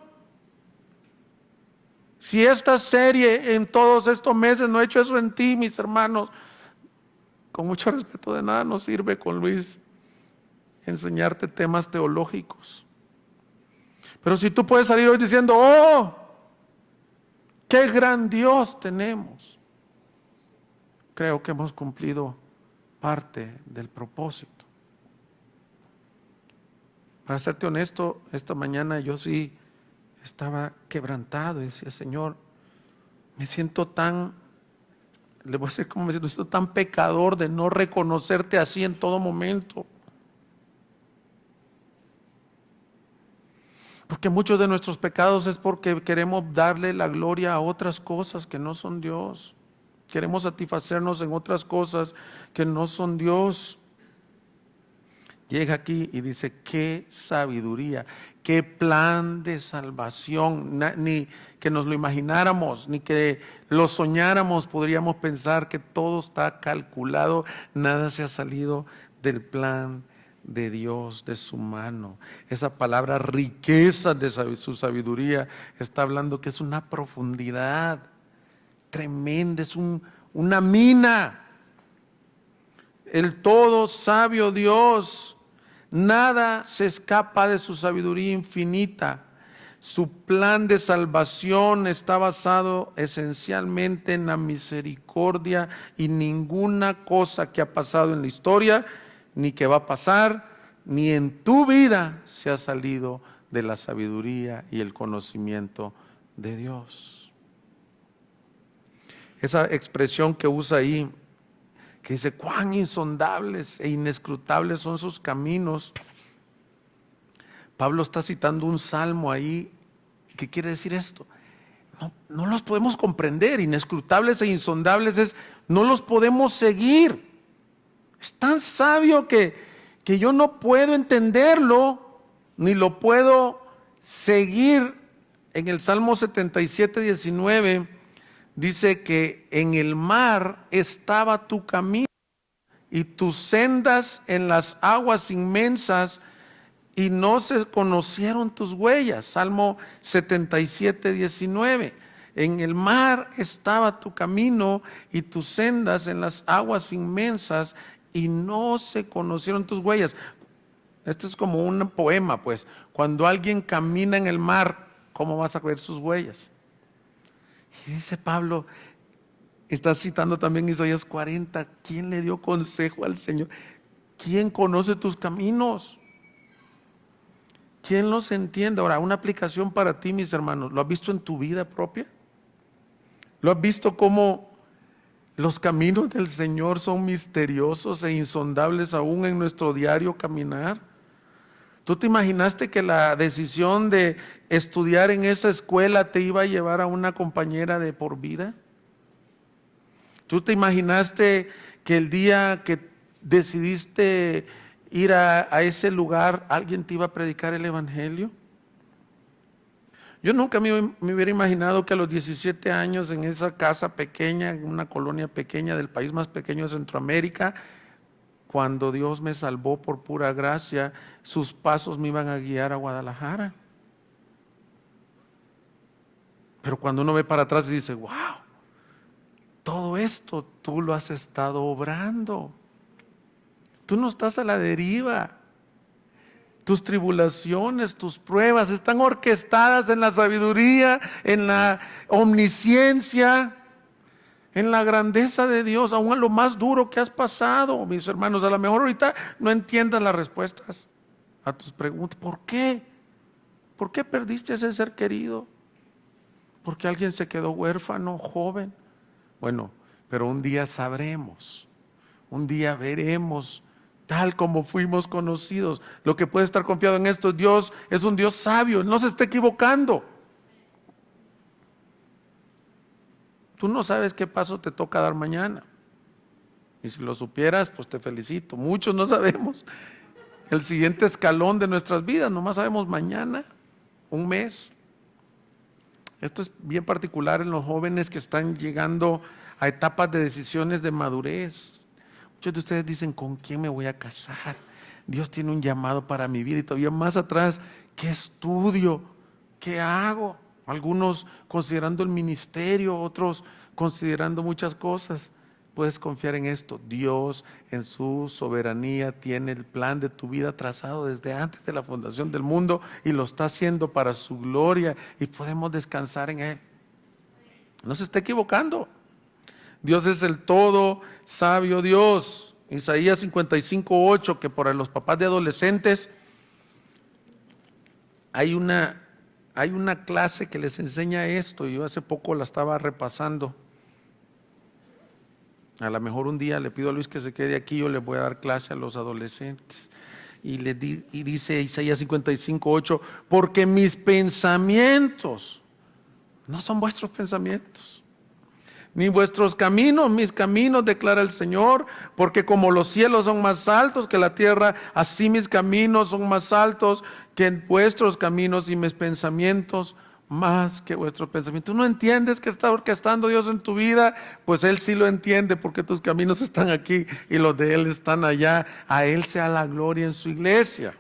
Si esta serie en todos estos meses no he hecho eso en ti, mis hermanos, con mucho respeto, de nada nos sirve con Luis enseñarte temas teológicos. Pero si tú puedes salir hoy diciendo, oh, qué gran Dios tenemos, creo que hemos cumplido parte del propósito. Para serte honesto, esta mañana yo sí estaba quebrantado y decía, Señor, me siento tan, le voy a decir cómo me siento tan pecador de no reconocerte así en todo momento. Porque muchos de nuestros pecados es porque queremos darle la gloria a otras cosas que no son Dios. Queremos satisfacernos en otras cosas que no son Dios. Llega aquí y dice, qué sabiduría, qué plan de salvación. Ni que nos lo imagináramos, ni que lo soñáramos, podríamos pensar que todo está calculado. Nada se ha salido del plan de Dios, de su mano. Esa palabra riqueza de su sabiduría está hablando que es una profundidad tremenda, es una mina. El todo sabio Dios, nada se escapa de su sabiduría infinita. Su plan de salvación está basado esencialmente en la misericordia, y ninguna cosa que ha pasado en la historia, ni que va a pasar, ni en tu vida se ha salido de la sabiduría y el conocimiento de Dios. Esa expresión que usa ahí, que dice, cuán insondables e inescrutables son sus caminos. Pablo está citando un salmo ahí. ¿Qué quiere decir esto? No los podemos comprender. Inescrutables e insondables es, no los podemos seguir. Es tan sabio que yo no puedo entenderlo, ni lo puedo seguir. En el Salmo 77, 19, dice que en el mar estaba tu camino y tus sendas en las aguas inmensas, y no se conocieron tus huellas. Salmo 77, 19. En el mar estaba tu camino y tus sendas en las aguas inmensas, y no se conocieron tus huellas. Este es como un poema, pues. Cuando alguien camina en el mar, ¿cómo vas a ver sus huellas? Y dice Pablo, está citando también Isaías 40, ¿quién le dio consejo al Señor? ¿Quién conoce tus caminos? ¿Quién los entiende? Ahora, una aplicación para ti, mis hermanos, ¿lo has visto en tu vida propia? ¿Lo has visto cómo Los caminos del Señor son misteriosos e insondables aún en nuestro diario caminar. ¿Tú te imaginaste que la decisión de estudiar en esa escuela te iba a llevar a una compañera de por vida? ¿Tú te imaginaste que el día que decidiste ir a ese lugar alguien te iba a predicar el evangelio? Yo nunca me hubiera imaginado que a los 17 años en esa casa pequeña, en una colonia pequeña del país más pequeño de Centroamérica, cuando Dios me salvó por pura gracia, sus pasos me iban a guiar a Guadalajara. Pero cuando uno ve para atrás y dice, wow, todo esto tú lo has estado obrando. Tú no estás a la deriva. Tus tribulaciones, tus pruebas están orquestadas en la sabiduría, en la omnisciencia, en la grandeza de Dios, aún a lo más duro que has pasado, mis hermanos. A lo mejor ahorita no entiendas las respuestas a tus preguntas. ¿Por qué? ¿Por qué perdiste ese ser querido? ¿Por qué alguien se quedó huérfano, joven? Bueno, pero un día sabremos, un día veremos, tal como fuimos conocidos. Lo que puede estar confiado en esto, Dios es un Dios sabio, no se está equivocando. Tú no sabes qué paso te toca dar mañana. Y si lo supieras, pues te felicito. Muchos no sabemos el siguiente escalón de nuestras vidas, nomás sabemos mañana, un mes. Esto es bien particular en los jóvenes que están llegando a etapas de decisiones de madurez. Muchos de ustedes dicen, ¿con quién me voy a casar? Dios tiene un llamado para mi vida. Y todavía más atrás, ¿qué estudio? ¿Qué hago? Algunos considerando el ministerio, otros considerando muchas cosas. Puedes confiar en esto. Dios en su soberanía tiene el plan de tu vida trazado desde antes de la fundación del mundo y lo está haciendo para su gloria y podemos descansar en Él. No se está equivocando. Dios es el todo sabio Dios. Isaías 55:8, que para los papás de adolescentes hay una clase que les enseña esto. Yo hace poco la estaba repasando. A lo mejor un día le pido a Luis que se quede aquí, yo le voy a dar clase a los adolescentes. Y dice Isaías 55:8, porque mis pensamientos no son vuestros pensamientos, ni vuestros caminos, mis caminos, declara el Señor, porque como los cielos son más altos que la tierra, así mis caminos son más altos que vuestros caminos y mis pensamientos más que vuestros pensamientos. ¿Tú no entiendes que está orquestando Dios en tu vida? Pues Él sí lo entiende, porque tus caminos están aquí y los de Él están allá. A Él sea la gloria en su iglesia.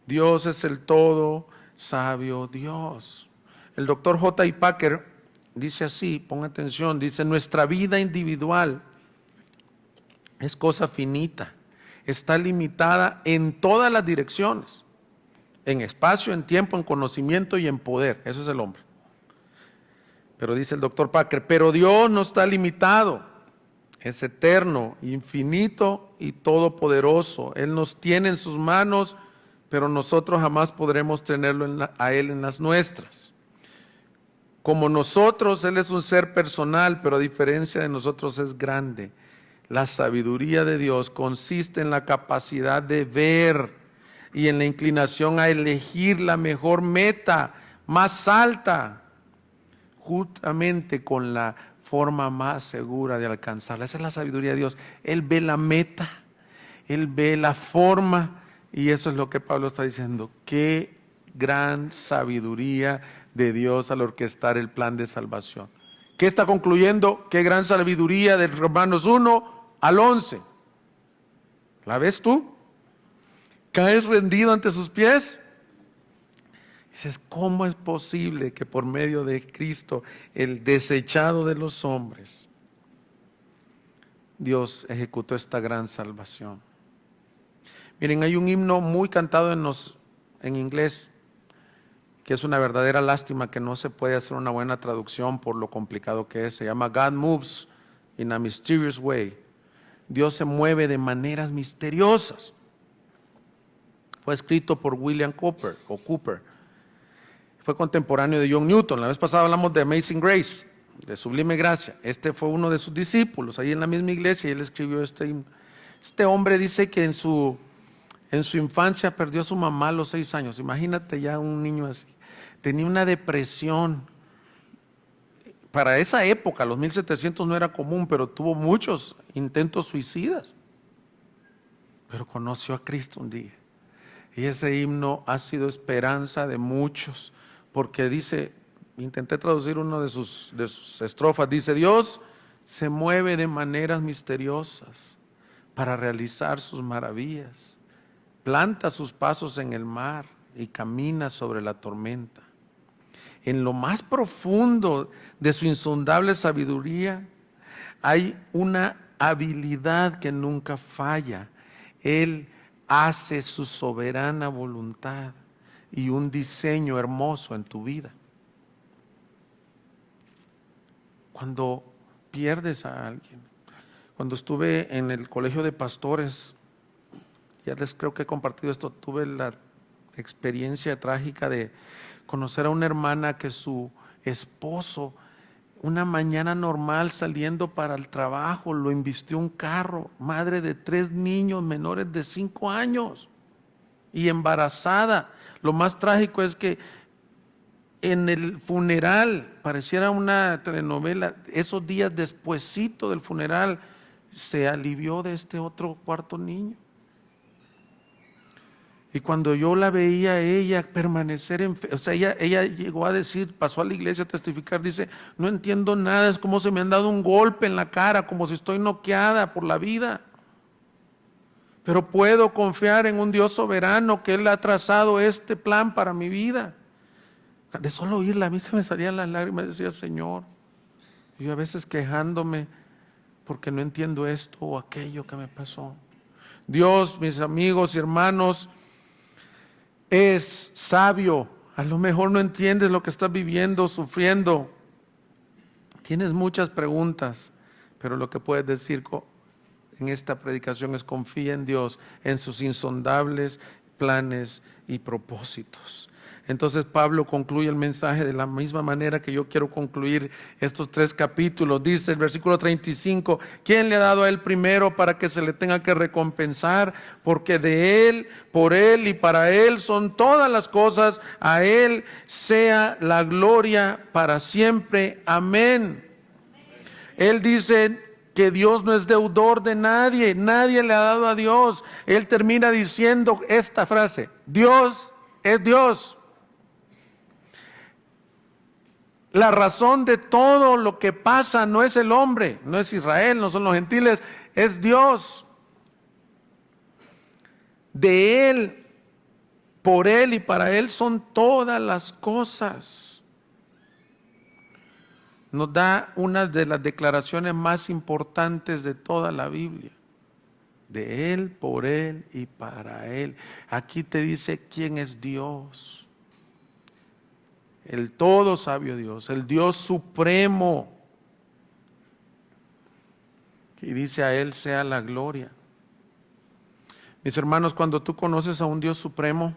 Dios es el todo sabio Dios. El doctor J.I. Packer dice así, pon atención, dice: nuestra vida individual es cosa finita, está limitada en todas las direcciones, en espacio, en tiempo, en conocimiento y en poder. Eso es el hombre. Pero dice el doctor Packer, pero Dios no está limitado, es eterno, infinito y todopoderoso. Él nos tiene en sus manos, pero nosotros jamás podremos tenerlo a Él en las nuestras. Como nosotros, Él es un ser personal, pero a diferencia de nosotros es grande. La sabiduría de Dios consiste en la capacidad de ver y en la inclinación a elegir la mejor meta, más alta, justamente con la forma más segura de alcanzarla. Esa es la sabiduría de Dios. Él ve la meta, Él ve la forma, y eso es lo que Pablo está diciendo. Qué gran sabiduría de Dios al orquestar el plan de salvación. ¿Qué está concluyendo? Qué gran sabiduría de Romanos 1 al 11. ¿La ves tú? ¿Caes rendido ante sus pies? Dices, ¿cómo es posible que por medio de Cristo, el desechado de los hombres, Dios ejecutó esta gran salvación? Miren, hay un himno muy cantado en inglés, que es una verdadera lástima que no se puede hacer una buena traducción por lo complicado que es. Se llama God Moves in a Mysterious Way. Dios se mueve de maneras misteriosas. Fue escrito por William Cooper. Fue contemporáneo de John Newton. La vez pasada hablamos de Amazing Grace. de Sublime Gracia. Este fue uno de sus discípulos, ahí en la misma iglesia, y él escribió este himno. Este hombre dice que en su infancia perdió a su mamá a los 6 años. Imagínate ya un niño así. Tenía una depresión. Para esa época, los 1700 no era común, pero tuvo muchos intentos suicidas. Pero conoció a Cristo un día. Y ese himno ha sido esperanza de muchos, porque dice, intenté traducir uno de sus estrofas, dice: Dios se mueve de maneras misteriosas para realizar sus maravillas. Planta sus pasos en el mar y camina sobre la tormenta. En lo más profundo de su insondable sabiduría hay una habilidad que nunca falla. Él hace su soberana voluntad y un diseño hermoso en tu vida. Cuando pierdes a alguien, cuando estuve en el colegio de pastores, ya les creo que he compartido esto, tuve la experiencia trágica de conocer a una hermana que su esposo, una mañana normal saliendo para el trabajo, lo invistió un carro, madre de 3 niños menores de 5 años y embarazada. Lo más trágico es que en el funeral, pareciera una telenovela, esos días despuesito del funeral, se alivió de este otro cuarto niño. Y cuando yo la veía a ella permanecer o sea, ella llegó a decir, pasó a la iglesia a testificar, dice: no entiendo nada, es como si me han dado un golpe en la cara, como si estoy noqueada por la vida. Pero puedo confiar en un Dios soberano, que Él ha trazado este plan para mi vida. De solo oírla, a mí se me salían las lágrimas, decía: Señor, yo a veces quejándome porque no entiendo esto o aquello que me pasó. Dios, mis amigos y hermanos, es sabio. A lo mejor no entiendes lo que estás viviendo, sufriendo. Tienes muchas preguntas, pero lo que puedes decir en esta predicación es: confía en Dios, en sus insondables planes y propósitos. Entonces Pablo concluye el mensaje de la misma manera que yo quiero concluir estos 3 capítulos. Dice el versículo 35: ¿quién le ha dado a él primero para que se le tenga que recompensar? Porque de él, por él y para él son todas las cosas. A él sea la gloria para siempre. Amén. Él dice que Dios no es deudor de nadie. Nadie le ha dado a Dios. Él termina diciendo esta frase: Dios es Dios. La razón de todo lo que pasa no es el hombre, no es Israel, no son los gentiles, es Dios. De Él, por Él y para Él son todas las cosas. Nos da una de las declaraciones más importantes de toda la Biblia. De Él, por Él y para Él. Aquí te dice quién es Dios. El todo sabio Dios, el Dios supremo. Y dice: a Él sea la gloria. Mis hermanos, cuando tú conoces a un Dios supremo,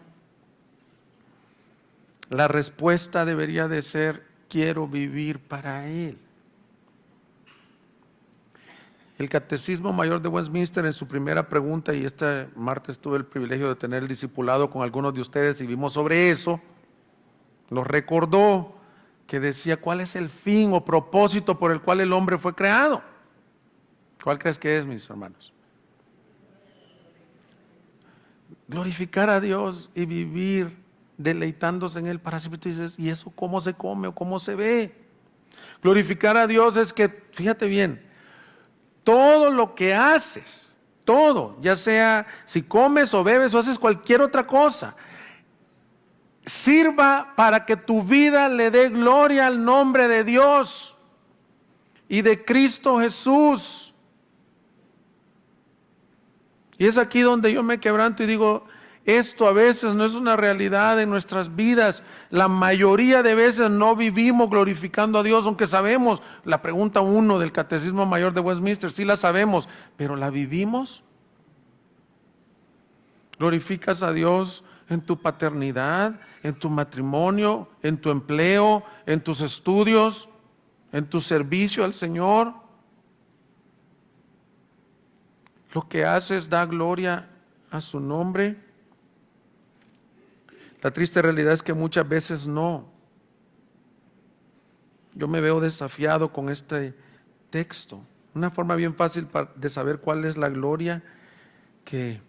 la respuesta debería de ser: quiero vivir para Él. El Catecismo Mayor de Westminster, en su primera pregunta, y este martes tuve el privilegio de tener el discipulado con algunos de ustedes y vimos sobre eso, nos recordó que decía: ¿cuál es el fin o propósito por el cual el hombre fue creado? ¿Cuál crees que es, mis hermanos? Glorificar a Dios y vivir deleitándose en Él para siempre. Tú dices: ¿y eso cómo se come o cómo se ve? Glorificar a Dios es que, fíjate bien, todo lo que haces, todo, ya sea si comes o bebes o haces cualquier otra cosa, sirva para que tu vida le dé gloria al nombre de Dios y de Cristo Jesús. Y es aquí donde yo me quebranto y digo: esto a veces no es una realidad en nuestras vidas. La mayoría de veces no vivimos glorificando a Dios, aunque sabemos la pregunta 1 del Catecismo Mayor de Westminster, sí la sabemos, pero ¿la vivimos? ¿Glorificas a Dios en tu paternidad, en tu matrimonio, en tu empleo, en tus estudios, en tu servicio al Señor, lo que haces da gloria a su nombre. La triste realidad es que muchas veces no. Yo me veo desafiado con este texto. Una forma bien fácil de saber cuál es la gloria que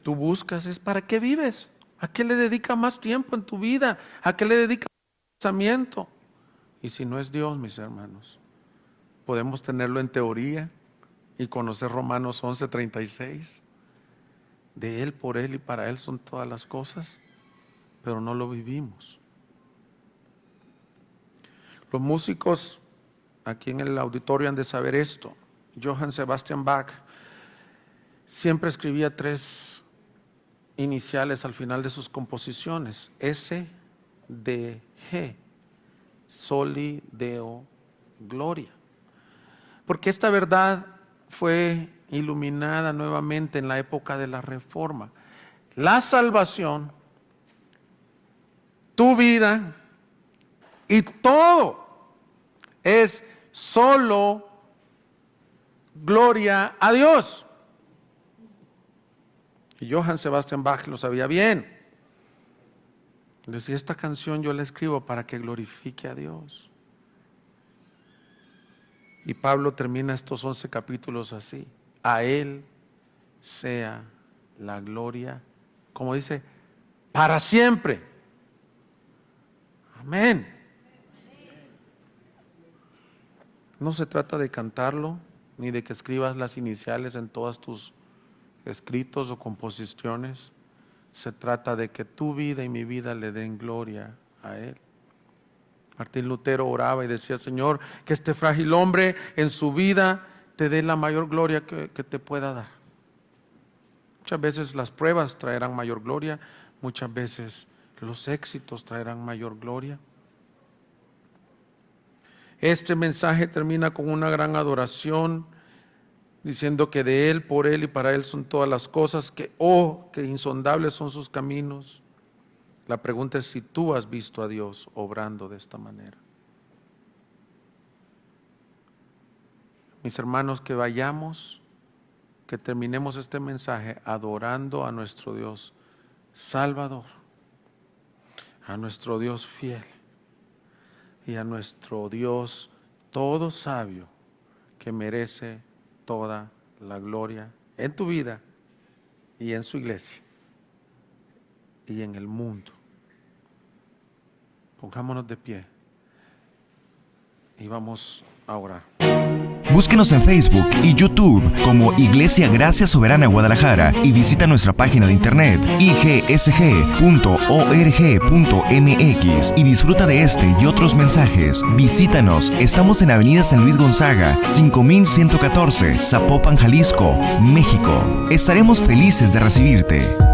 tú buscas es ¿para qué vives? ¿A qué le dedicas más tiempo en tu vida? ¿A qué le dedicas pensamiento? Y si no es Dios, mis hermanos, podemos tenerlo en teoría y conocer Romanos 11:36. De Él, por Él y para Él son todas las cosas, pero no lo vivimos. Los músicos aquí en el auditorio han de saber esto. Johann Sebastian Bach siempre escribía 3 iniciales al final de sus composiciones: S, D, G, Soli Deo Gloria. Porque esta verdad fue iluminada nuevamente en la época de la Reforma. La salvación, tu vida y todo es solo gloria a Dios. Y Johann Sebastian Bach lo sabía bien. Decía, esta canción yo la escribo para que glorifique a Dios. Y Pablo termina estos 11 capítulos así: a Él sea la gloria, como dice, para siempre. Amén. No se trata de cantarlo, ni de que escribas las iniciales en todas tus escritos o composiciones. Se trata de que tu vida y mi vida le den gloria a Él. Martín Lutero oraba y decía, Señor, que este frágil hombre en su vida te dé la mayor gloria que te pueda dar. Muchas veces las pruebas traerán mayor gloria, muchas veces los éxitos traerán mayor gloria. Este mensaje termina con una gran adoración, diciendo que de Él, por Él y para Él son todas las cosas, que insondables son sus caminos. La pregunta es si tú has visto a Dios obrando de esta manera. Mis hermanos, que vayamos, que terminemos este mensaje adorando a nuestro Dios Salvador, a nuestro Dios fiel y a nuestro Dios todo sabio, que merece toda la gloria en tu vida y en su iglesia y en el mundo. Pongámonos de pie y vamos a orar. Búsquenos en Facebook y YouTube como Iglesia Gracia Soberana Guadalajara y visita nuestra página de internet igsg.org.mx y disfruta de este y otros mensajes. Visítanos, estamos en Avenida San Luis Gonzaga, 5114, Zapopan, Jalisco, México. Estaremos felices de recibirte.